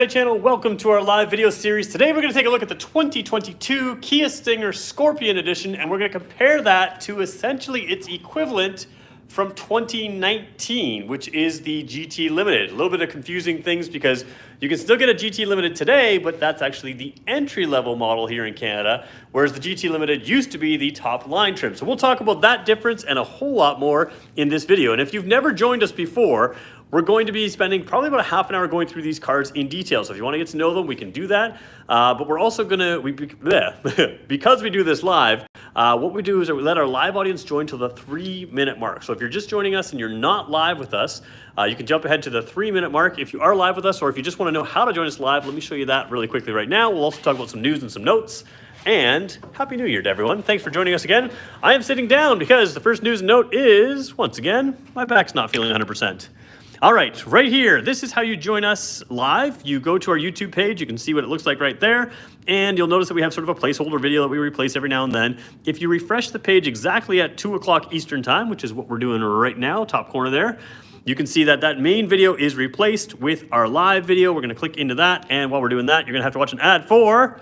Hey channel, welcome to our live video series. Today we're going to take a look at the 2022 Kia Stinger Scorpion Edition, and we're going to compare that to essentially its equivalent from 2019, which is the GT Limited. A little bit of confusing things because you can still get a GT Limited today, but that's actually the entry-level model here in Canada, whereas the GT Limited used to be the top line trim. So we'll talk about that difference and a whole lot more in this video. And if you've never joined us before, we're going to be spending probably about a half an hour going through these cars in detail. So if you want to get to know them, we can do that. But we're also going to, because we do this live, what we do is we let our live audience join to the 3-minute mark. So if you're just joining us and you're not live with us, you can jump ahead to the 3-minute mark. If you are live with us, or if you just want to know how to join us live, let me show you that really quickly right now. We'll also talk about some news and some notes. And Happy New Year to everyone. Thanks for joining us again. I am sitting down because the first news and note is, once again, my back's not feeling 100%. All right, right here, this is how you join us live. You go to our YouTube page, you can see what it looks like right there, and you'll notice that we have sort of a placeholder video that we replace every now and then. If you refresh the page exactly at 2 o'clock Eastern time, which is what we're doing right now, top corner there, you can see that that main video is replaced with our live video. We're gonna click into that, and while we're doing that, you're gonna have to watch an ad for,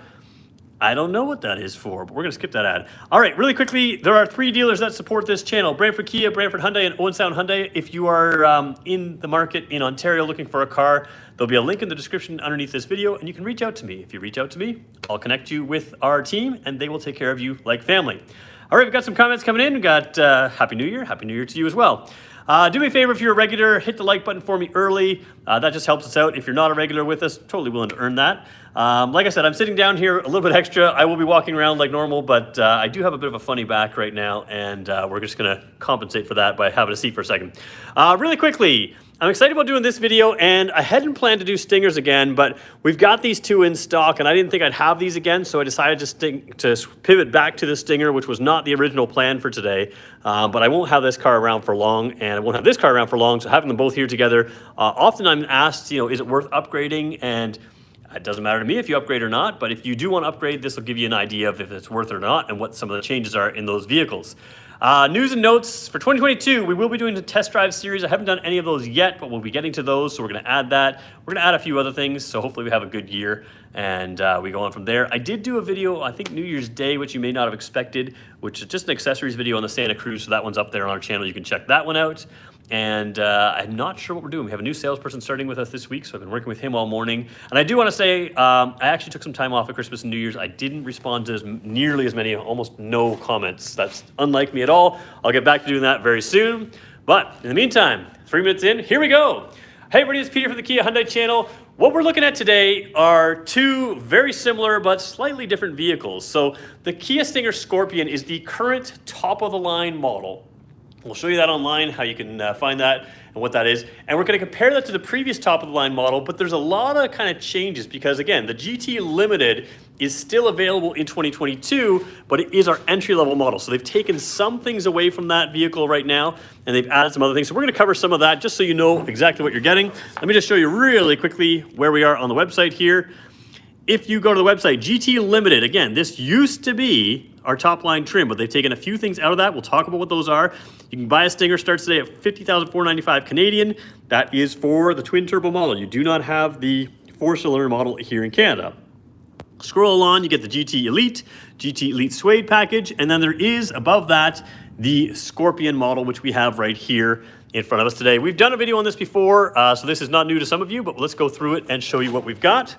I don't know what that is for, but we're going to skip that ad. All right, really quickly, there are 3 dealers that support this channel: Brantford Kia, Brantford Hyundai, and Owen Sound Hyundai. If you are in the market in Ontario looking for a car, there'll be a link in the description underneath this video, and you can reach out to me. If you reach out to me, I'll connect you with our team, and they will take care of you like family. All right, we've got some comments coming in. We've got Happy New Year. Happy New Year to you as well. Do me a favor, if you're a regular, hit the like button for me early. That just helps us out. If you're not a regular with us, totally willing to earn that. Like I said, I'm sitting down here a little bit extra. I will be walking around like normal, but I do have a bit of a funny back right now, and we're just gonna compensate for that by having a seat for a second. Really quickly, I'm excited about doing this video, and I hadn't planned to do Stingers again, but we've got these 2 in stock, and I didn't think I'd have these again, so I decided to pivot back to the Stinger, which was not the original plan for today. But I won't have this car around for long, and I won't have this car around for long, so having them both here together, often I'm asked, is it worth upgrading? And it doesn't matter to me if you upgrade or not, but if you do want to upgrade, this will give you an idea of if it's worth it or not and what some of the changes are in those vehicles. News and notes for 2022, we will be doing the test drive series. I haven't done any of those yet, but we'll be getting to those, so we're going to add that. We're going to add a few other things, so hopefully we have a good year, and we go on from there. I did do a video, I think New Year's Day, which you may not have expected, which is just an accessories video on the Santa Cruz, so that one's up there on our channel. You can check that one out. And I'm not sure what we're doing. We have a new salesperson starting with us this week, so I've been working with him all morning. And I do want to say, I actually took some time off at Christmas and New Year's. I didn't respond to nearly as many, almost no comments. That's unlike me at all. I'll get back to doing that very soon. But in the meantime, 3 minutes in, here we go. Hey everybody, it's Peter from the Kia Hyundai channel. What we're looking at today are 2 very similar but slightly different vehicles. So the Kia Stinger Scorpion is the current top-of-the-line model. We'll show you that online, how you can find that and what that is. And we're going to compare that to the previous top-of-the-line model, but there's a lot of kind of changes because, again, the GT Limited is still available in 2022, but it is our entry-level model. So they've taken some things away from that vehicle right now, and they've added some other things. So we're going to cover some of that just so you know exactly what you're getting. Let me just show you really quickly where we are on the website here. If you go to the website, GT Limited, again, this used to be our top line trim, but they've taken a few things out of that. We'll talk about what those are. You can buy a Stinger, starts today at 50,495 Canadian. That is for the twin turbo model. You do not have the 4-cylinder model here in Canada. Scroll along, you get the GT Elite Suede package, and then there is above that the Scorpion model, which we have right here in front of us today. We've done a video on this before, so this is not new to some of you, but let's go through it and show you what we've got.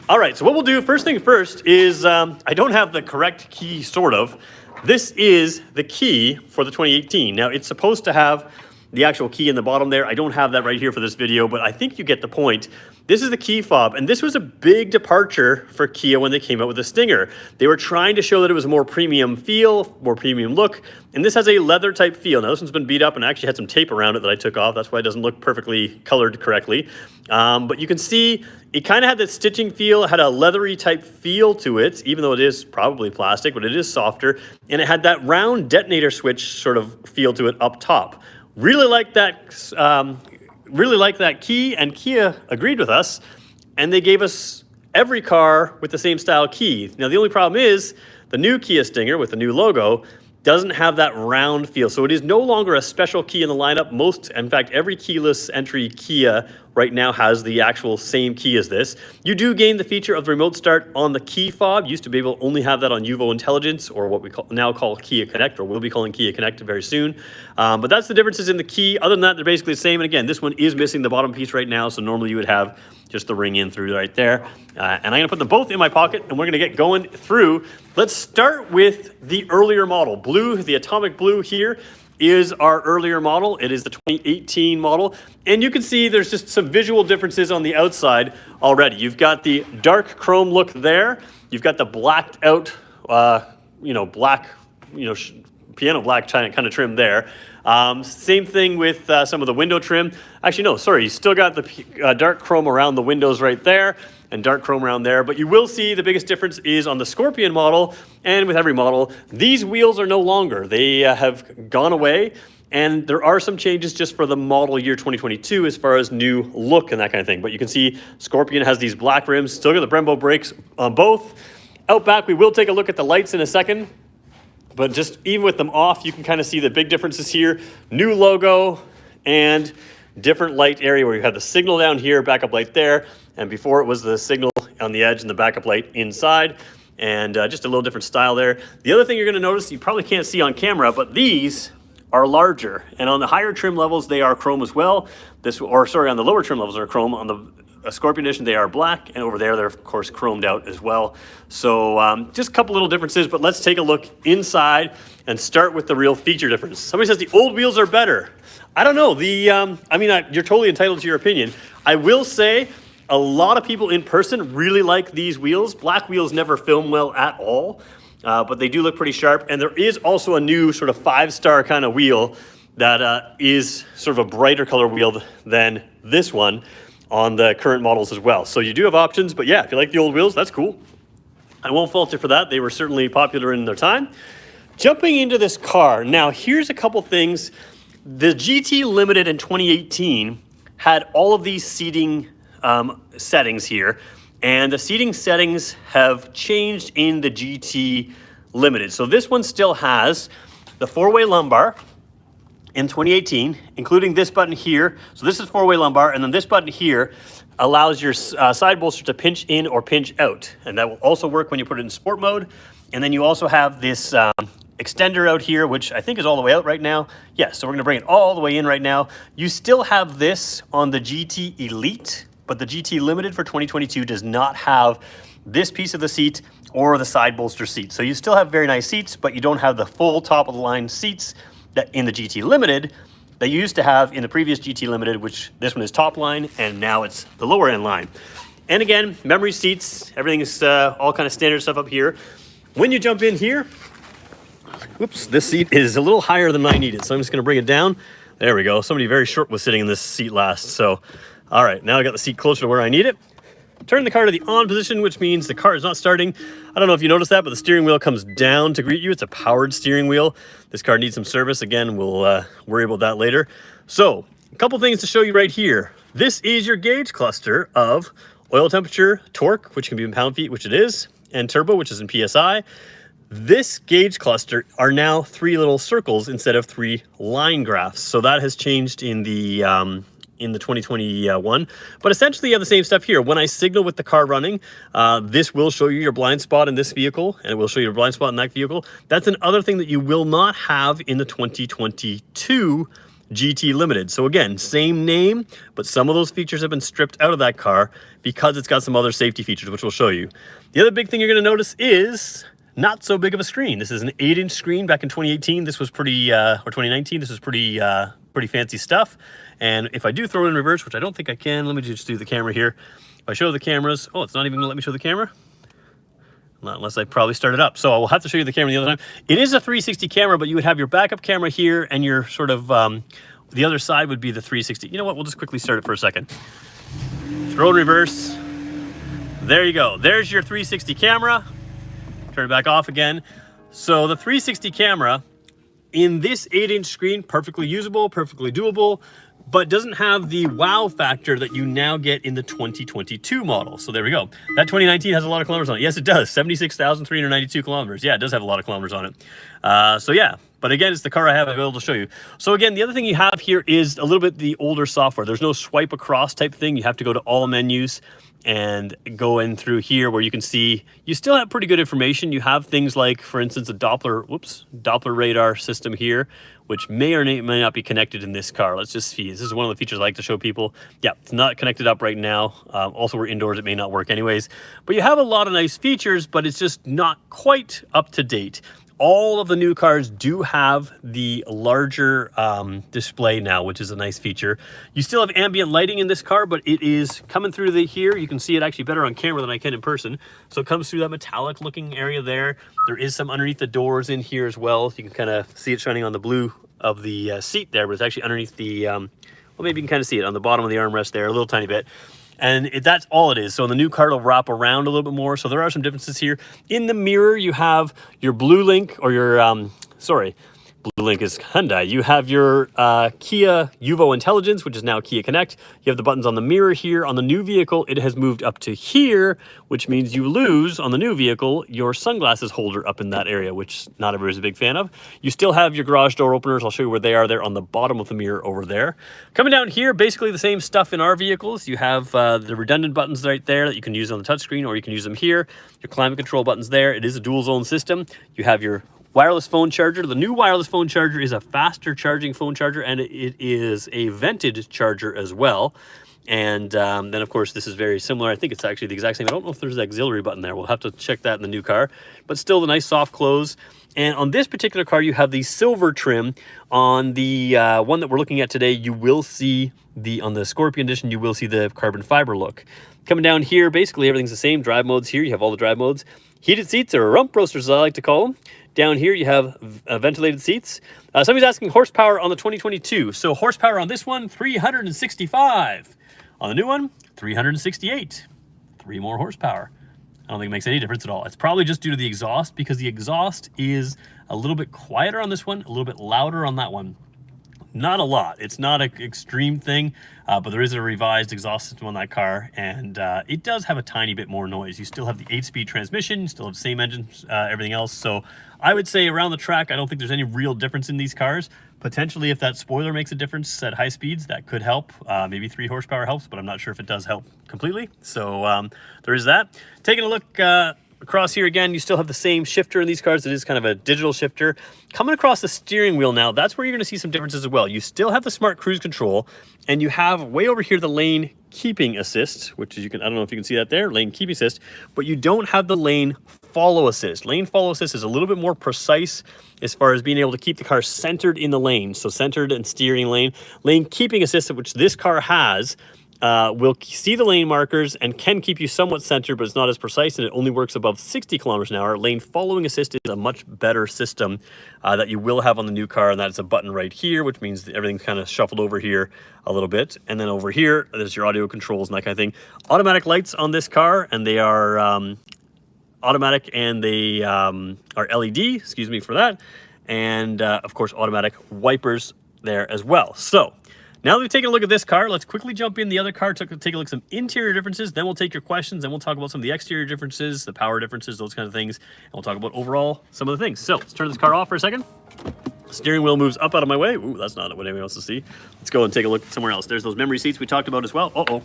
All right, so what we'll do, first thing first, is I don't have the correct key, sort of. This is the key for the 2018. Now, it's supposed to have the actual key in the bottom there. I don't have that right here for this video, but I think you get the point. This is the key fob, and this was a big departure for Kia when they came out with the Stinger. They were trying to show that it was a more premium feel, more premium look, and this has a leather type feel. Now, this one's been beat up and I actually had some tape around it that I took off. That's why it doesn't look perfectly colored correctly. But you can see it kind of had this stitching feel. It had a leathery type feel to it, even though it is probably plastic, but it is softer. And it had that round detonator switch sort of feel to it up top. Really like that key, and Kia agreed with us, and they gave us every car with the same style key. Now, the only problem is the new Kia Stinger with the new logo doesn't have that round feel. So it is no longer a special key in the lineup. In fact, every keyless entry Kia right now has the actual same key as this. You do gain the feature of the remote start on the key fob. You used to be able to only have that on Yuvo Intelligence, or what we now call Kia Connect, or we'll be calling Kia Connect very soon. But that's the differences in the key. Other than that, they're basically the same. And again, this one is missing the bottom piece right now, so normally you would have just the ring in through right there. And I'm gonna put them both in my pocket, and we're gonna get going through. Let's start with the earlier model. Blue, the Atomic Blue here, is our earlier model. It is the 2018 model. And you can see there's just some visual differences on the outside already. You've got the dark chrome look there. You've got the blacked out, black, piano black kind of trim there. Same thing with some of the window trim. Actually, no, sorry, you still got the dark chrome around the windows right there and dark chrome around there. But you will see the biggest difference is on the Scorpion model, and with every model, these wheels are no longer. They have gone away, and there are some changes just for the model year 2022 as far as new look and that kind of thing. But you can see Scorpion has these black rims, still got the Brembo brakes on both. Out back, we will take a look at the lights in a second. But just even with them off, you can kind of see the big differences here. New logo and different light area where you have the signal down here, backup light there. And before it was the signal on the edge and the backup light inside. And just a little different style there. The other thing you're going to notice, you probably can't see on camera, but these are larger. And on the higher trim levels, they are chrome as well. On the lower trim levels are chrome. On the Scorpion Edition, they are black, and over there, they're of course chromed out as well. So just a couple little differences, but let's take a look inside and start with the real feature difference. Somebody says the old wheels are better. I don't know. You're totally entitled to your opinion. I will say a lot of people in person really like these wheels. Black wheels never film well at all, but they do look pretty sharp. And there is also a new sort of 5-star kind of wheel that is sort of a brighter color wheel than this one on the current models as well. So you do have options, but yeah, if you like the old wheels, that's cool. I won't fault you for that. They were certainly popular in their time. Jumping into this car, now here's a couple things. The GT Limited in 2018 had all of these seating settings here, and the seating settings have changed in the GT Limited. So this one still has the 4-way lumbar in 2018, including this button here. So this is 4-way lumbar, and then this button here allows your side bolster to pinch in or pinch out. And that will also work when you put it in sport mode. And then you also have this extender out here, which I think is all the way out right now. Yeah, so we're gonna bring it all the way in right now. You still have this on the GT Elite, but the GT Limited for 2022 does not have this piece of the seat or the side bolster seat. So you still have very nice seats, but you don't have the full top of the line seats that in the GT Limited that you used to have in the previous GT Limited, which this one is top line, and now it's the lower end line. And again, memory seats, everything is all kind of standard stuff up here. When you jump in here, whoops, this seat is a little higher than I need it, so I'm just gonna bring it down. There we go. Somebody very short was sitting in this seat last, so all right, now I got the seat closer to where I need it. Turn the car to the on position, which means the car is not starting. I don't know if you noticed that, but the steering wheel comes down to greet you. It's a powered steering wheel. This car needs some service. Again, we'll worry about that later. So a couple things to show you right here. This is your gauge cluster of oil temperature, torque, which can be in pound-feet, which it is, and turbo, which is in PSI. This gauge cluster are now 3 little circles instead of 3 line graphs. So that has changed in the 2021, but essentially you have the same stuff here. When I signal with the car running, this will show you your blind spot in this vehicle, and it will show you your blind spot in that vehicle. That's another thing that you will not have in the 2022 GT Limited. So again, same name, but some of those features have been stripped out of that car because it's got some other safety features, which we'll show you. The other big thing you're gonna notice is not so big of a screen. This is an 8-inch screen. Back in 2018, this was pretty, or 2019, this was pretty fancy stuff. And if I do throw it in reverse, which I don't think I can, let me just do the camera here. If I show the cameras, oh, it's not even gonna let me show the camera? Not unless I probably start it up. So I will have to show you the camera the other time. It is a 360 camera, but you would have your backup camera here and your sort of, the other side would be the 360. You know what, we'll just quickly start it for a second. Throw in reverse. There you go. There's your 360 camera. Turn it back off again. So the 360 camera in this 8-inch screen, perfectly usable, perfectly doable, but doesn't have the wow factor that you now get in the 2022 model. So there we go. That 2019 has a lot of kilometers on it. Yes, it does. 76,392 kilometers. Yeah, it does have a lot of kilometers on it. So yeah, But again, it's the car I have available to show you. So again, the other thing you have here is a little bit the older software. There's no swipe across type thing. You have to go to all menus and go in through here where you can see you still have pretty good information. You have things like, for instance, a Doppler radar system here, which may or may not be connected in this car. Let's just see. This is one of the features I like to show people. Yeah, it's not connected up right now. Also, we're indoors. It may not work anyways. But you have a lot of nice features, but it's just not quite up to date. All of the new cars do have the larger display now, which is a nice feature. You still have ambient lighting in this car, but it is coming through here. You can see it actually better on camera than I can in person. So it comes through that metallic looking area there. There is some underneath the doors in here as well. You can kind of see it shining on the blue of the seat there, but it's actually underneath the, well, maybe you can kind of see it on the bottom of the armrest there, a little tiny bit. And that's all it is. So in the new car, it'll wrap around a little bit more. So there are some differences here. In the mirror, you have your BlueLink, or your, BlueLink is Hyundai. You have your Kia Yuvo Intelligence, which is now Kia Connect. You have the buttons on the mirror here. On the new vehicle, it has moved up to here, which means you lose, on the new vehicle, your sunglasses holder up in that area, which not everybody's a big fan of. You still have your garage door openers. I'll show you where they are. They're on the bottom of the mirror over there. Coming down here, basically the same stuff in our vehicles. You have the redundant buttons right there that you can use on the touchscreen, or you can use them here. Your climate control buttons there. It is a dual zone system. You have your wireless phone charger. The new wireless phone charger is a faster charging phone charger, and it is a vented charger as well. And then, of course, this is very similar. I think it's actually the exact same. I don't know if there's an auxiliary button there. We'll have to check that in the new car. But still, the nice soft close. And on this particular car, you have the silver trim. On the one that we're looking at today, you will see on the Scorpion Edition, you will see the carbon fiber look. Coming down here, basically everything's the same. Drive modes here. You have all the drive modes. Heated seats, or rump roasters, as I like to call them. Down here, you have ventilated seats. Somebody's asking horsepower on the 2022. So horsepower on this one, 365. On the new one, 368. 3 more horsepower. I don't think it makes any difference at all. It's probably just due to the exhaust, because the exhaust is a little bit quieter on this one, a little bit louder on that one. Not a lot. It's not an extreme thing, but there is a revised exhaust system on that car, and it does have a tiny bit more noise. You still have the 8-speed transmission, you still have the same engine, everything else. So I would say around the track, I don't think there's any real difference in these cars. Potentially, if that spoiler makes a difference at high speeds, that could help. Maybe 3 horsepower helps, but I'm not sure if it does help completely. So there is that. Taking a look across here again, you still have the same shifter in these cars. It is kind of a digital shifter. Coming across the steering wheel now, that's where you're going to see some differences as well. You still have the smart cruise control, and you have way over here the lane keeping assist, which is, I don't know if you can see that there, lane keeping assist, but you don't have the lane follow assist. Lane follow assist is a little bit more precise as far as being able to keep the car centered in the lane. So centered and steering lane. Lane keeping assist, which this car has, will see the lane markers and can keep you somewhat centered, but it's not as precise, and it only works above 60 kilometers an hour. Lane following assist is a much better system that you will have on the new car, and that's a button right here, which means that everything's kind of shuffled over here a little bit. And then over here, there's your audio controls and that kind of thing. Automatic lights on this car, and they are automatic, and they are LED, excuse me for that. And of course, automatic wipers there as well. So now that we've taken a look at this car, let's quickly jump in the other car, take a look at some interior differences, then we'll take your questions, and we'll talk about some of the exterior differences, the power differences, those kind of things, and we'll talk about overall some of the things. So let's turn this car off for a second. Steering wheel moves up out of my way. Ooh, that's not what anyone else to see. Let's go and take a look somewhere else. There's those memory seats we talked about as well. Uh-oh.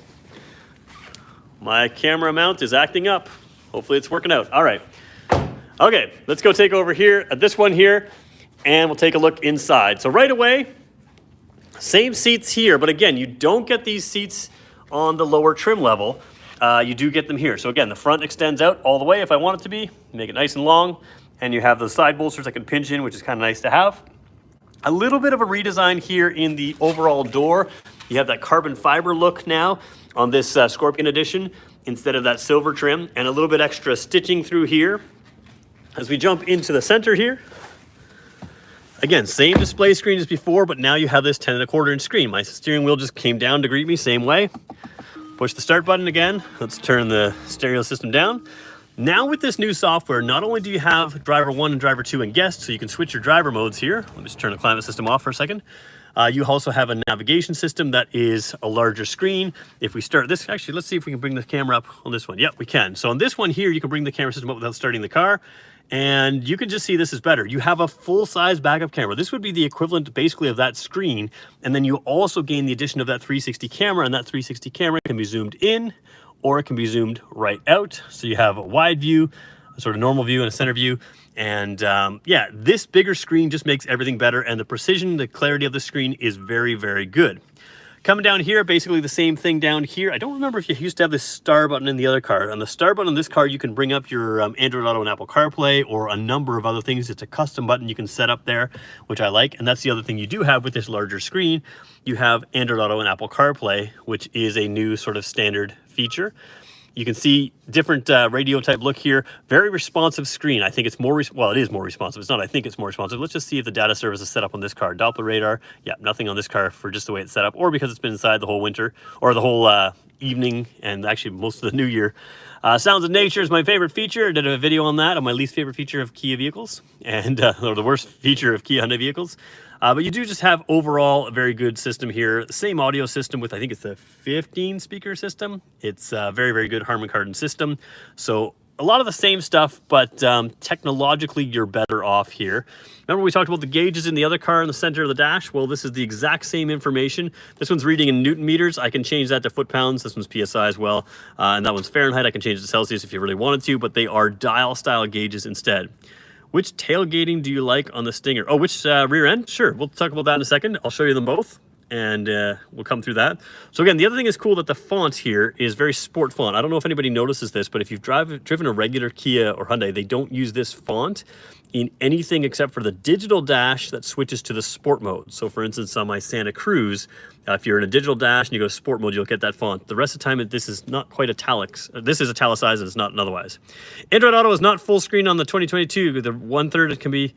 My camera mount is acting up. Hopefully it's working out. All right. Okay, let's go take over here at this one here, and we'll take a look inside. So right away, same seats here, but again, you don't get these seats on the lower trim level. You do get them here. So again, the front extends out all the way if I want it to be, make it nice and long, and you have the side bolsters I can pinch in, which is kind of nice to have. A little bit of a redesign here in the overall door. You have that carbon fiber look now on this Scorpion Edition instead of that silver trim, and a little bit extra stitching through here. As we jump into the center here, again, same display screen as before, but now you have this 10.25 inch screen. My steering wheel just came down to greet me, same way. Push the start button again. Let's turn the stereo system down. Now with this new software, not only do you have driver 1 and driver 2 and guest, so you can switch your driver modes here. Let me just turn the climate system off for a second. You also have a navigation system that is a larger screen. If we start this, actually, let's see if we can bring the camera up on this one. Yep, we can. So on this one here, you can bring the camera system up without starting the car. And you can just see this is better. You have a full-size backup camera. This would be the equivalent basically of that screen. And then you also gain the addition of that 360 camera, and that 360 camera can be zoomed in or it can be zoomed right out. So you have a wide view, a sort of normal view, and a center view. And yeah, this bigger screen just makes everything better, and the precision, the clarity of the screen is very, very good. Coming down here, basically the same thing down here. I don't remember if you used to have this star button in the other car. On the star button on this car, you can bring up your Android Auto and Apple CarPlay or a number of other things. It's a custom button you can set up there, which I like. And that's the other thing you do have with this larger screen. You have Android Auto and Apple CarPlay, which is a new sort of standard feature. You can see different radio type look here. Very responsive screen. I think it's more, well, it is more responsive. It's not, I think it's more responsive. Let's just see if the data service is set up on this car. Doppler radar. Yeah, nothing on this car for just the way it's set up, or because it's been inside the whole winter or the whole evening and actually most of the new year. Sounds of Nature is my favorite feature. I did a video on that, on my least favorite feature of Kia vehicles, and or the worst feature of Kia Hyundai vehicles. But you do just have overall a very good system here. The same audio system with, I think it's a 15 speaker system. It's a very, very good Harman Kardon system. So a lot of the same stuff, but technologically you're better off here. Remember we talked about the gauges in the other car in the center of the dash? Well, this is the exact same information. This one's reading in Newton meters. I can change that to foot-pounds. This one's PSI as well. And that one's Fahrenheit. I can change it to Celsius if you really wanted to, but they are dial-style gauges instead. Which tailgating do you like on the Stinger? Oh, which rear end? Sure, we'll talk about that in a second. I'll show you them both, and we'll come through that. So again, the other thing is cool that the font here is very sport font. I don't know if anybody notices this, but if you've driven a regular Kia or Hyundai, they don't use this font in anything except for the digital dash that switches to the sport mode. So for instance, on my Santa Cruz, if you're in a digital dash and you go to sport mode, you'll get that font. The rest of the time, this is not quite italics. This is italicized and it's not otherwise. Android Auto is not full screen on the 2022. The 1/3, it can be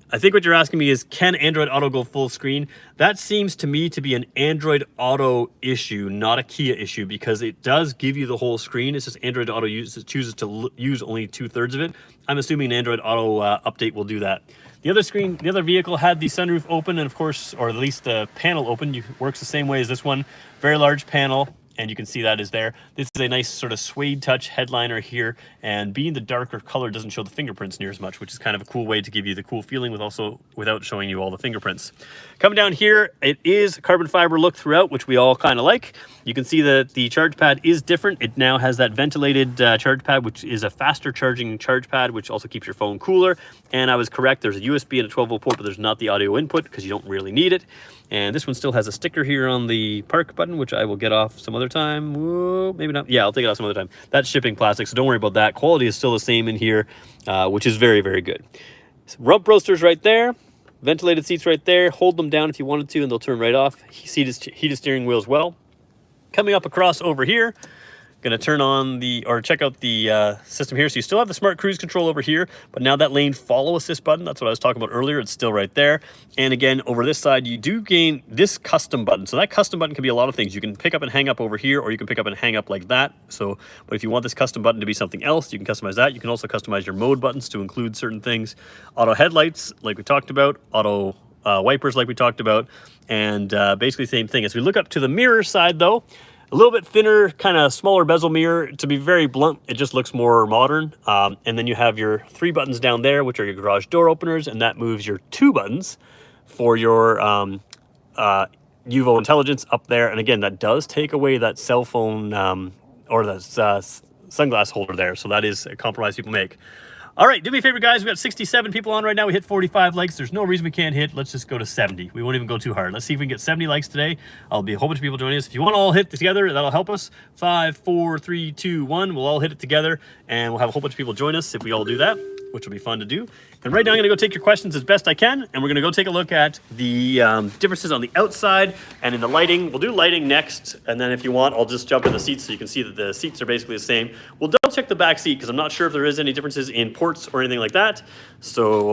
I think what you're asking me is, can Android Auto go full screen? That seems to me to be an Android Auto issue, not a Kia issue, because it does give you the whole screen. It's just Android Auto chooses to use only 2/3 of it. I'm assuming an Android Auto update will do that. The other screen, the other vehicle had the sunroof open, and of course, or at least the panel open. Works the same way as this one. Very large panel. And you can see that is there. This is a nice sort of suede touch headliner here, and being the darker color doesn't show the fingerprints near as much, which is kind of a cool way to give you the cool feeling without showing you all the fingerprints. Coming down here, it is carbon fiber look throughout, which we all kind of like. You can see that the charge pad is different. It now has that ventilated charge pad, which is a faster charging charge pad, which also keeps your phone cooler. And I was correct, there's a USB and a 12-volt port, but there's not the audio input because you don't really need it. And this one still has a sticker here on the park button, which I will get off some other time. Whoa, maybe not. Yeah, I'll take it off some other time. That's shipping plastic, so don't worry about that. Quality is still the same in here, which is very, very good. So rump roasters right there. Ventilated seats right there. Hold them down if you wanted to, and they'll turn right off. Heated steering wheel as well. Coming up across over here, going to turn on or check out the system here. So you still have the smart cruise control over here, but now that lane follow assist button, that's what I was talking about earlier, it's still right there. And again, over this side, you do gain this custom button. So that custom button can be a lot of things. You can pick up and hang up over here, or you can pick up and hang up like that. So, but if you want this custom button to be something else, you can customize that. You can also customize your mode buttons to include certain things. Auto headlights, like we talked about, auto wipers, like we talked about, and basically the same thing. As we look up to the mirror side though, a little bit thinner, kind of smaller bezel mirror. To be very blunt, it just looks more modern. And then you have your 3 buttons down there, which are your garage door openers, and that moves your 2 buttons for your Uvo Intelligence up there. And again, that does take away that cell phone or the sunglass holder there. So that is a compromise people make. All right, do me a favor, guys. We got 67 people on right now. We hit 45 likes. There's no reason we can't hit. Let's just go to 70. We won't even go too hard. Let's see if we can get 70 likes today. I'll be a whole bunch of people joining us. If you want to all hit together, that'll help us. 5, 4, 3, 2, 1. We'll all hit it together, and we'll have a whole bunch of people join us if we all do that, which will be fun to do. And right now I'm going to go take your questions as best I can, and we're going to go take a look at the differences on the outside and in the lighting. We'll do lighting next, and then if you want, I'll just jump in the seats so you can see that the seats are basically the same. We'll double check the back seat because I'm not sure if there is any differences in ports or anything like that. So,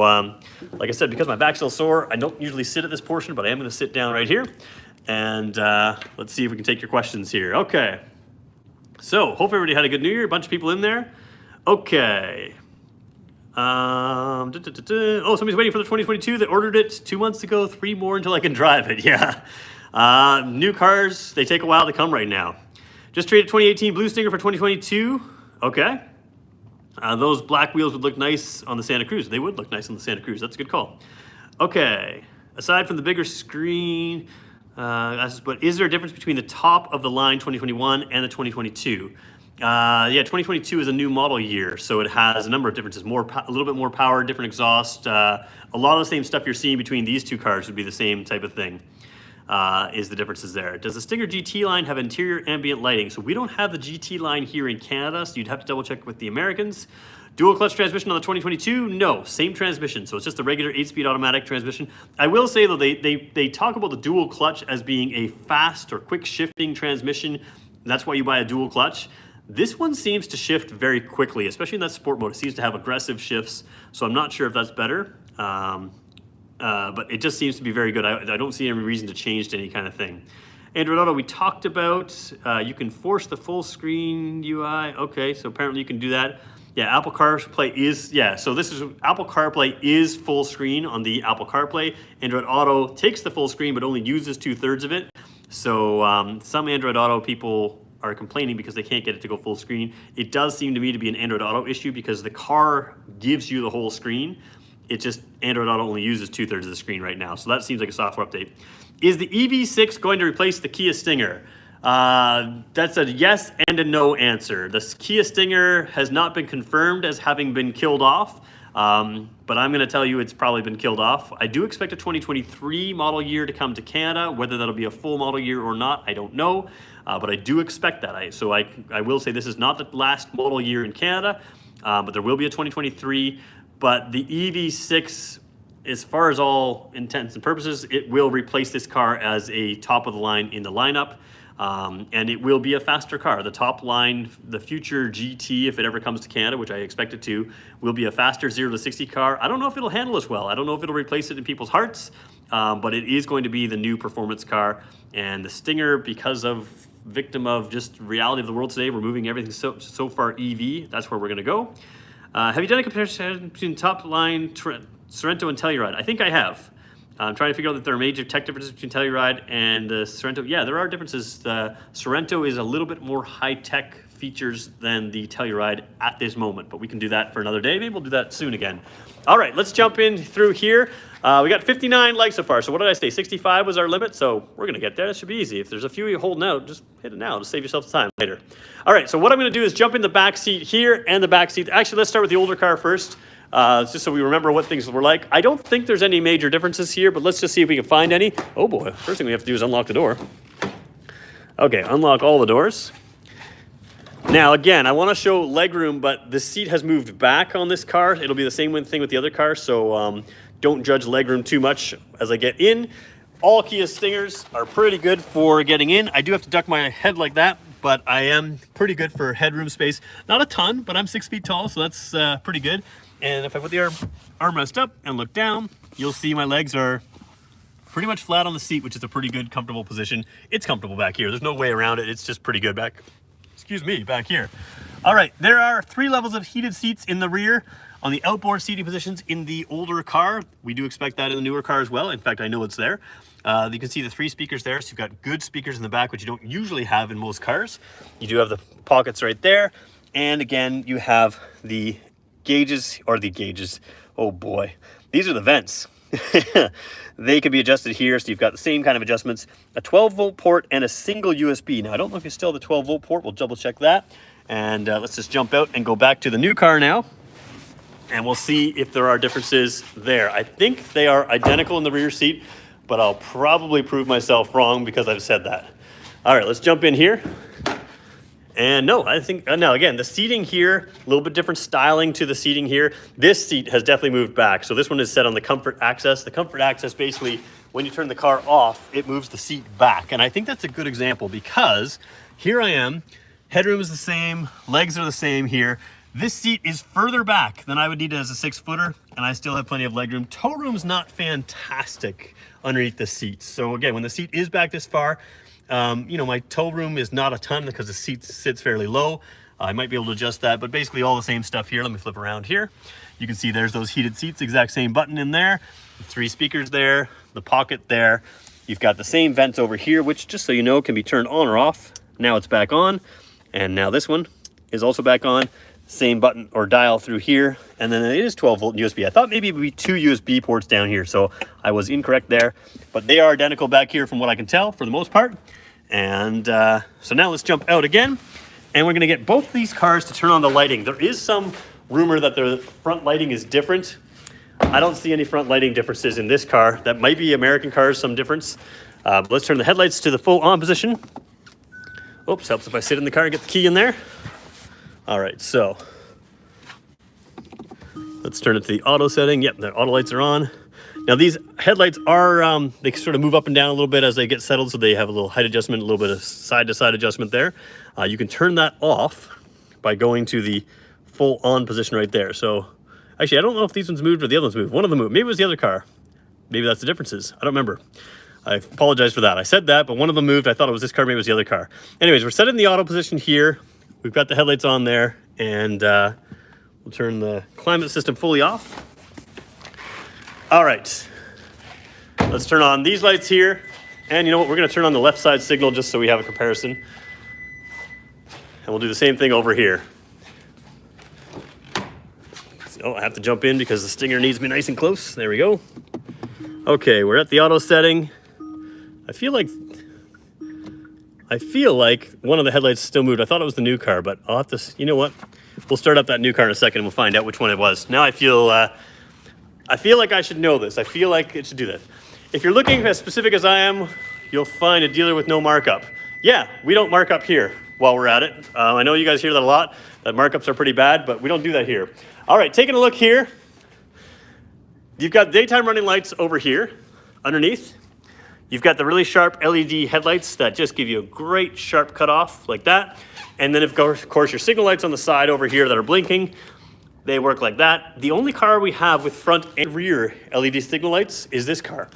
like I said, because my back's still sore, I don't usually sit at this portion, but I am going to sit down right here. And let's see if we can take your questions here. Okay. So, hope everybody had a good New Year. A bunch of people in there. Okay. Oh, somebody's waiting for the 2022. They ordered it 2 months ago. 3 more until I can drive it. Yeah. New cars, they take a while to come right now. Just traded 2018 Blue Stinger for 2022. Okay. Those black wheels would look nice on the Santa Cruz. They would look nice on the Santa Cruz. That's a good call. Okay. Aside from the bigger screen, but is there a difference between the top of the line 2021 and the 2022? Yeah, 2022 is a new model year, so it has a number of differences. A little bit more power, different exhaust. A lot of the same stuff you're seeing between these two cars would be the same type of thing. Is the differences there. Does the Stinger GT line have interior ambient lighting? So we don't have the GT line here in Canada, so you'd have to double check with the Americans. Dual clutch transmission on the 2022? No, same transmission. So it's just a regular 8-speed automatic transmission. I will say though, they talk about the dual clutch as being a fast or quick shifting transmission. That's why you buy a dual clutch. This one seems to shift very quickly, especially in that sport mode. It seems to have aggressive shifts, so I'm not sure if that's better. But it just seems to be very good. I don't see any reason to change to any kind of thing. Android Auto, we talked about. You can force the full screen UI. Okay, so apparently you can do that. Yeah, Apple CarPlay is, yeah, so this is, Apple CarPlay is full screen on the Apple CarPlay. Android Auto takes the full screen, but only uses 2/3 of it. So some Android Auto people are complaining because they can't get it to go full screen. It does seem to me to be an Android Auto issue because the car gives you the whole screen. It just, Android Auto only uses 2/3 of the screen right now. So that seems like a software update. Is the EV6 going to replace the Kia Stinger? That's a yes and a no answer. The Kia Stinger has not been confirmed as having been killed off. But I'm going to tell you it's probably been killed off. I do expect a 2023 model year to come to Canada. Whether that'll be a full model year or not, I don't know. But I do expect that. I will say this is not the last model year in Canada, but there will be a 2023. But the EV6, as far as all intents and purposes, it will replace this car as a top of the line in the lineup. And it will be a faster car. The top line, the future GT, if it ever comes to Canada, which I expect it to, will be a faster 0 to 60 car. I don't know if it'll handle as well. I don't know if it'll replace it in people's hearts, but it is going to be the new performance car. And the Stinger, because of victim of just reality of the world today, we're moving everything so far EV. That's where we're going to go. Have you done a comparison between top line Sorento and Telluride? I think I have. I'm trying to figure out if there are major tech differences between Telluride and the Sorento. Yeah, there are differences. The Sorento is a little bit more high-tech features than the Telluride at this moment, but we can do that for another day. Maybe we'll do that soon again. All right, let's jump in through here. We got 59 likes so far. So what did I say? 65 was our limit, so we're going to get there. That should be easy. If there's a few of you holding out, just hit it now to save yourself time later. All right, so what I'm going to do is jump in the back seat here and the back seat. Actually, let's start with the older car first. Just so we remember what things were like. I don't think there's any major differences here, but let's just see if we can find any. Oh boy, first thing we have to do is unlock the door. Okay, unlock all the doors. Now again, I want to show legroom, but the seat has moved back on this car. It'll be the same thing with the other car, so don't judge legroom too much as I get in. All Kia Stingers are pretty good for getting in. I do have to duck my head like that, but I am pretty good for headroom space. Not a ton, but I'm 6 feet tall, so that's pretty good. And if I put the armrest up and look down, you'll see my legs are pretty much flat on the seat, which is a pretty good, comfortable position. It's comfortable back here. There's no way around it. It's just pretty good back here. All right, there are 3 levels of heated seats in the rear on the outboard seating positions in the older car. We do expect that in the newer car as well. In fact, I know it's there. You can see the 3 speakers there. So you've got good speakers in the back, which you don't usually have in most cars. You do have the pockets right there. And again, you have the gauges. Oh boy, these are the vents. They can be adjusted here, so you've got the same kind of adjustments. A 12-volt port and a single USB. Now, I don't know if you still have the 12-volt port. We'll double check that. And let's just jump out and go back to the new car now. And we'll see if there are differences there. I think they are identical in the rear seat, but I'll probably prove myself wrong because I've said that. All right, let's jump in here. And no, I think, now again, the seating here, a little bit different styling to the seating here. This seat has definitely moved back. So this one is set on the comfort access. The comfort access, basically, when you turn the car off, it moves the seat back. And I think that's a good example because here I am, headroom is the same, legs are the same here. This seat is further back than I would need as a 6-footer, and I still have plenty of legroom. Toe room's not fantastic underneath the seats. So again, when the seat is back this far, you know, my toe room is not a ton because the seat sits fairly low. I might be able to adjust that, but basically all the same stuff here. Let me flip around here. You can see there's those heated seats, exact same button in there. 3 speakers there, the pocket there. You've got the same vents over here, which, just so you know, can be turned on or off. Now it's back on, and now this one is also back on. Same button or dial through here, and then it is 12-volt USB. I thought maybe it would be 2 USB ports down here, so I was incorrect there. But they are identical back here from what I can tell for the most part. And so now let's jump out again, and we're gonna get both these cars to turn on the lighting. There is some rumor that the front lighting is different. I don't see any front lighting differences in this car. That might be American cars, some difference. Let's turn the headlights to the full on position. Oops, helps if I sit in the car and get the key in there. All right, so let's turn it to the auto setting. Yep, the auto lights are on. Now these headlights are, they sort of move up and down a little bit as they get settled, so they have a little height adjustment, a little bit of side-to-side adjustment there. You can turn that off by going to the full on position right there. So actually, I don't know if these ones moved or the other ones moved. One of them moved. Maybe it was the other car. Maybe that's the differences. I don't remember. I apologize for that. I said that, but one of them moved. I thought it was this car, maybe it was the other car. Anyways, we're set in the auto position here. We've got the headlights on there, and we'll turn the climate system fully off. All right, let's turn on these lights here. And you know what, we're gonna turn on the left side signal just so we have a comparison. And we'll do the same thing over here. Oh, I have to jump in because the Stinger needs me nice and close. There we go. Okay, we're at the auto setting. I feel like one of the headlights still moved. I thought it was the new car, but I'll have to, you know what? We'll start up that new car in a second and we'll find out which one it was. Now I feel like I should know this. I feel like it should do this. If you're looking as specific as I am, you'll find a dealer with no markup. Yeah, we don't mark up here while we're at it. I know you guys hear that a lot, that markups are pretty bad, but we don't do that here. All right, taking a look here. You've got daytime running lights over here underneath. You've got the really sharp LED headlights that just give you a great sharp cutoff like that. And then of course your signal lights on the side over here that are blinking, they work like that. The only car we have with front and rear LED signal lights is this car.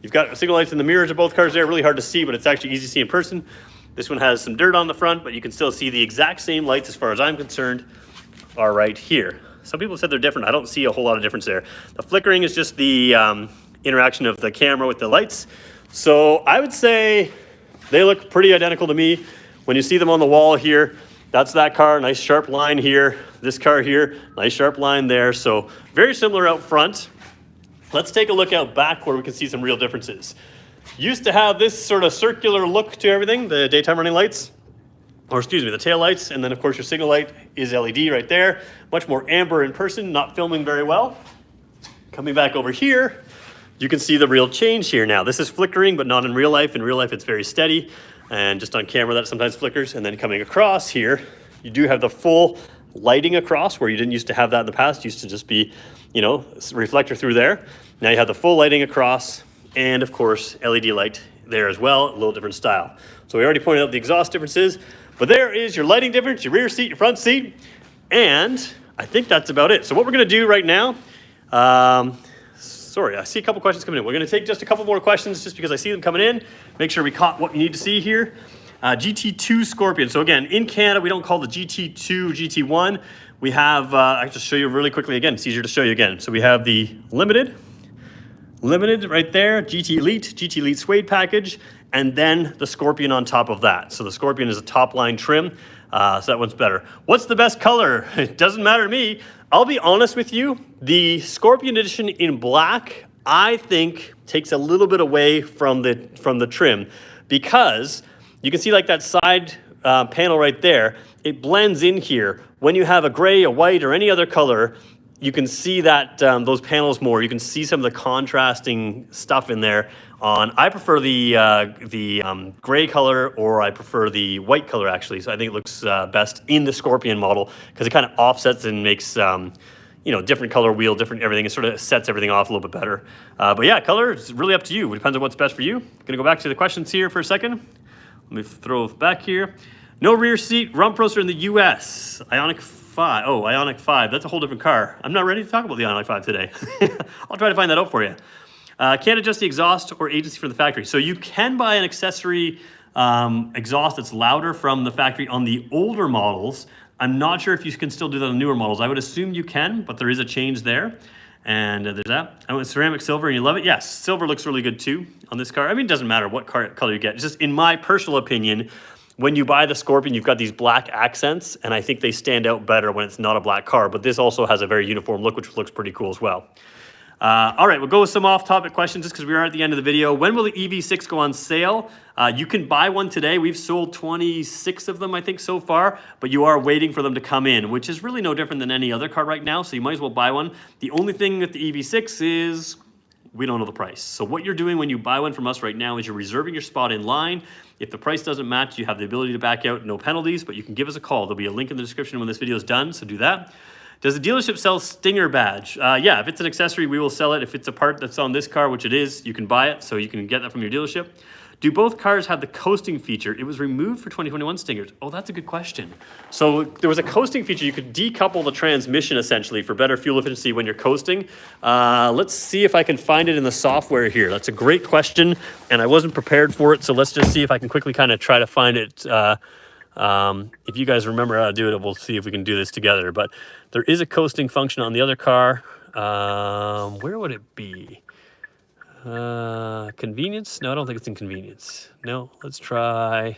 You've got signal lights in the mirrors of both cars there, really hard to see, but it's actually easy to see in person. This one has some dirt on the front, but you can still see the exact same lights as far as I'm concerned are right here. Some people said they're different. I don't see a whole lot of difference there. The flickering is just the interaction of the camera with the lights. So I would say they look pretty identical to me. When you see them on the wall here, that's that car, nice sharp line here. This car here, nice sharp line there. So very similar out front. Let's take a look out back where we can see some real differences. Used to have this sort of circular look to everything, the daytime running lights, or excuse me, the tail lights, and then of course your signal light is LED right there. Much more amber in person, not filming very well. Coming back over here, you can see the real change here now. This is flickering, but not in real life. In real life, it's very steady, and just on camera that sometimes flickers. And then coming across here, you do have the full lighting across, where you didn't used to have that in the past. It used to just be, you know, reflector through there. Now you have the full lighting across, and of course, LED light there as well, a little different style. So we already pointed out the exhaust differences, but there is your lighting difference, your rear seat, your front seat, and I think that's about it. So what we're gonna do right now, sorry, I see a couple questions coming in. We're gonna take just a couple more questions just because I see them coming in. Make sure we caught what we need to see here. GT2 Scorpion. So again, in Canada, we don't call the GT2 GT1. We have, I can just show you really quickly again. It's easier to show you again. So we have the Limited right there, GT Elite Suede package, and then the Scorpion on top of that. So the Scorpion is a top line trim, so that one's better. What's the best color? It doesn't matter to me. I'll be honest with you, the Scorpion edition in black, I think takes a little bit away from the trim, because you can see like that side panel right there, it blends in here. When you have a gray, a white, or any other color, you can see that those panels more. You can see some of the contrasting stuff in there. I prefer the gray color, or I prefer the white color actually. So I think it looks best in the Scorpion model because it kind of offsets and makes you know, different color wheel, different everything. It sort of sets everything off a little bit better. But yeah, color is really up to you. It depends on what's best for you. Gonna go back to the questions here for a second. Let me throw back here. No rear seat, rump roaster in the US. Ioniq 5. Oh, Ioniq 5. That's a whole different car. I'm not ready to talk about the Ioniq 5 today. I'll try to find that out for you. Can't adjust the exhaust or agency from the factory. So you can buy an accessory exhaust that's louder from the factory on the older models. I'm not sure if you can still do that on newer models. I would assume you can, but there is a change there. And there's that. I went ceramic silver and you love it? Yes, silver looks really good too on this car. I mean, it doesn't matter what color you get. It's just in my personal opinion, when you buy the Scorpion, you've got these black accents, and I think they stand out better when it's not a black car. But this also has a very uniform look, which looks pretty cool as well. All right, we'll go with some off-topic questions just because we are at the end of the video. When will the EV6 go on sale? You can buy one today. We've sold 26 of them, I think, so far, but you are waiting for them to come in, which is really no different than any other car right now, so you might as well buy one. The only thing with the EV6 is we don't know the price. So what you're doing when you buy one from us right now is you're reserving your spot in line. If the price doesn't match, you have the ability to back out, no penalties, but you can give us a call. There'll be a link in the description when this video is done, so do that. Does the dealership sell Stinger badge? Yeah, if it's an accessory, we will sell it. If it's a part that's on this car, which it is, you can buy it, so you can get that from your dealership. Do both cars have the coasting feature? It was removed for 2021 Stingers. Oh, that's a good question. So there was a coasting feature. You could decouple the transmission, essentially, for better fuel efficiency when you're coasting. Let's see if I can find it in the software here. That's a great question, and I wasn't prepared for it, so let's just see if I can quickly kind of try to find it. If you guys remember how to do it, we'll see if we can do this together. But there is a coasting function on the other car. Where would it be? Convenience? No, I don't think it's in convenience. No, let's try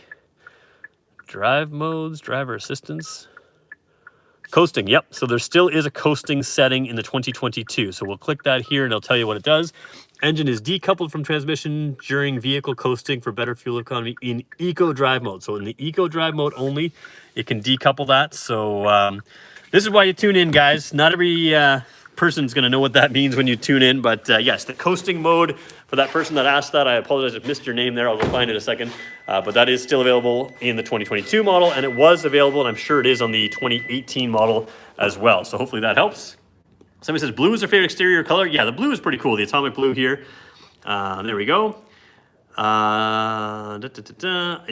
drive modes, driver assistance. Coasting, yep. So there still is a coasting setting in the 2022. So we'll click that here and it'll tell you what it does. Engine is decoupled from transmission during vehicle coasting for better fuel economy in eco drive mode. So in the eco drive mode only, it can decouple that. So this is why you tune in, guys. Not every person's going to know what that means when you tune in, but yes, the coasting mode for that person that asked that, I apologize, I missed your name there. I'll go find it in a second. But that is still available in the 2022 model, and it was available, and I'm sure it is on the 2018 model as well. So hopefully that helps. Somebody says, blue is their favorite exterior color. Yeah, the blue is pretty cool, the atomic blue here. There we go. Is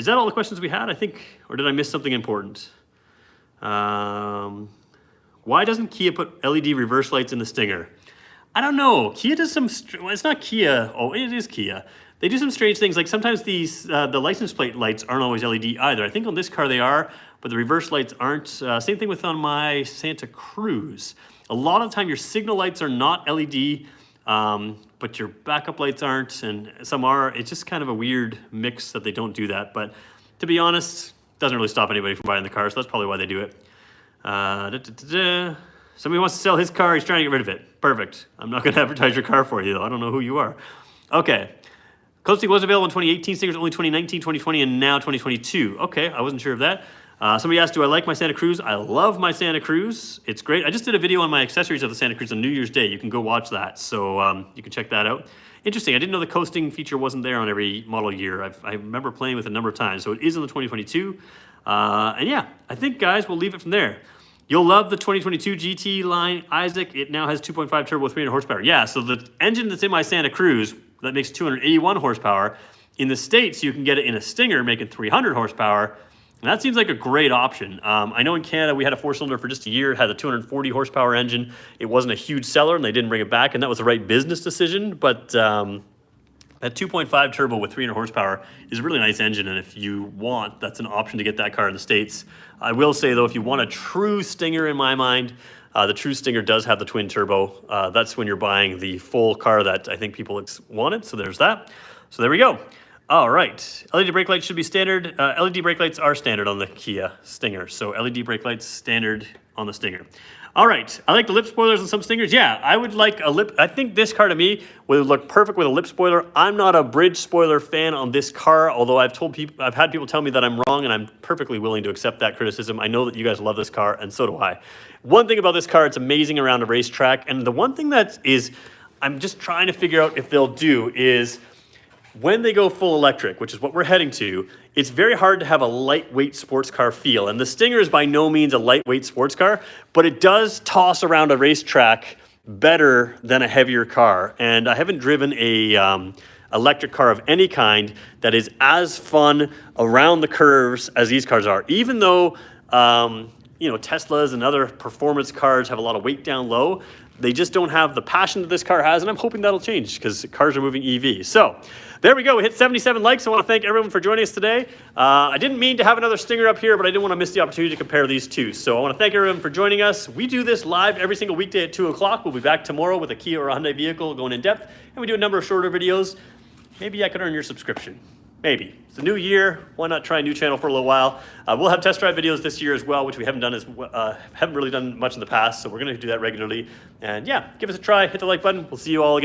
that all the questions we had, I think? Or did I miss something important? Why doesn't Kia put LED reverse lights in the Stinger? I don't know. Kia does some, well, it's not Kia. Oh, it is Kia. They do some strange things. Like sometimes these, the license plate lights aren't always LED either. I think on this car they are, but the reverse lights aren't. Same thing with on my Santa Cruz. A lot of the time your signal lights are not LED, but your backup lights aren't, and some are. It's just kind of a weird mix that they don't do that. But to be honest, it doesn't really stop anybody from buying the car, so that's probably why they do it. Somebody wants to sell his car, he's trying to get rid of it. Perfect. I'm not going to advertise your car for you, though. I don't know who you are. Okay. Coasting was available in 2018, Stingers only 2019, 2020, and now 2022. Okay, I wasn't sure of that. Somebody asked, do I like my Santa Cruz? I love my Santa Cruz. It's great. I just did a video on my accessories of the Santa Cruz on New Year's Day. You can go watch that, so you can check that out. Interesting. I didn't know the coasting feature wasn't there on every model year. I remember playing with it a number of times, so it is in the 2022. And yeah, I think, guys, we'll leave it from there. You'll love the 2022 GT line, Isaac. It now has 2.5 turbo, 300 horsepower. Yeah, so the engine that's in my Santa Cruz, that makes 281 horsepower. In the States, you can get it in a Stinger making 300 horsepower. And that seems like a great option. I know in Canada, we had a four-cylinder for just a year. It had a 240 horsepower engine. It wasn't a huge seller, and they didn't bring it back, and that was the right business decision. But that 2.5 turbo with 300 horsepower is a really nice engine, and if you want, that's an option to get that car in the States. I will say, though, if you want a true Stinger, in my mind, the true Stinger does have the twin turbo. That's when you're buying the full car that I think people wanted, so there's that. So there we go. All right, LED brake lights should be standard. LED brake lights are standard on the Kia Stinger, so LED brake lights standard on the Stinger. All right, I like the lip spoilers on some Stingers. Yeah, I would like a lip. I think this car to me would look perfect with a lip spoiler. I'm not a bridge spoiler fan on this car, although I've had people tell me that I'm wrong, and I'm perfectly willing to accept that criticism. I know that you guys love this car, and so do I. One thing about this car, it's amazing around a racetrack, and the one thing that is, I'm just trying to figure out if they'll do is, when they go full electric, which is what we're heading to, it's very hard to have a lightweight sports car feel. And the Stinger is by no means a lightweight sports car, but it does toss around a racetrack better than a heavier car. And I haven't driven a electric car of any kind that is as fun around the curves as these cars are. Even though, you know, Teslas and other performance cars have a lot of weight down low, They just don't have the passion that this car has, and I'm hoping that'll change because cars are moving EV. So there we go. We hit 77 likes. I want to thank everyone for joining us today. I didn't mean to have another Stinger up here, but I didn't want to miss the opportunity to compare these two. So I want to thank everyone for joining us. We do this live every single weekday at 2 o'clock. We'll be back tomorrow with a Kia or Hyundai vehicle going in depth, and we do a number of shorter videos. Maybe I could earn your subscription. Maybe. It's a new year. Why not try a new channel for a little while? We'll have test drive videos this year as well, which we haven't done haven't really done much in the past. So we're going to do that regularly. And yeah, give us a try. Hit the like button. We'll see you all again.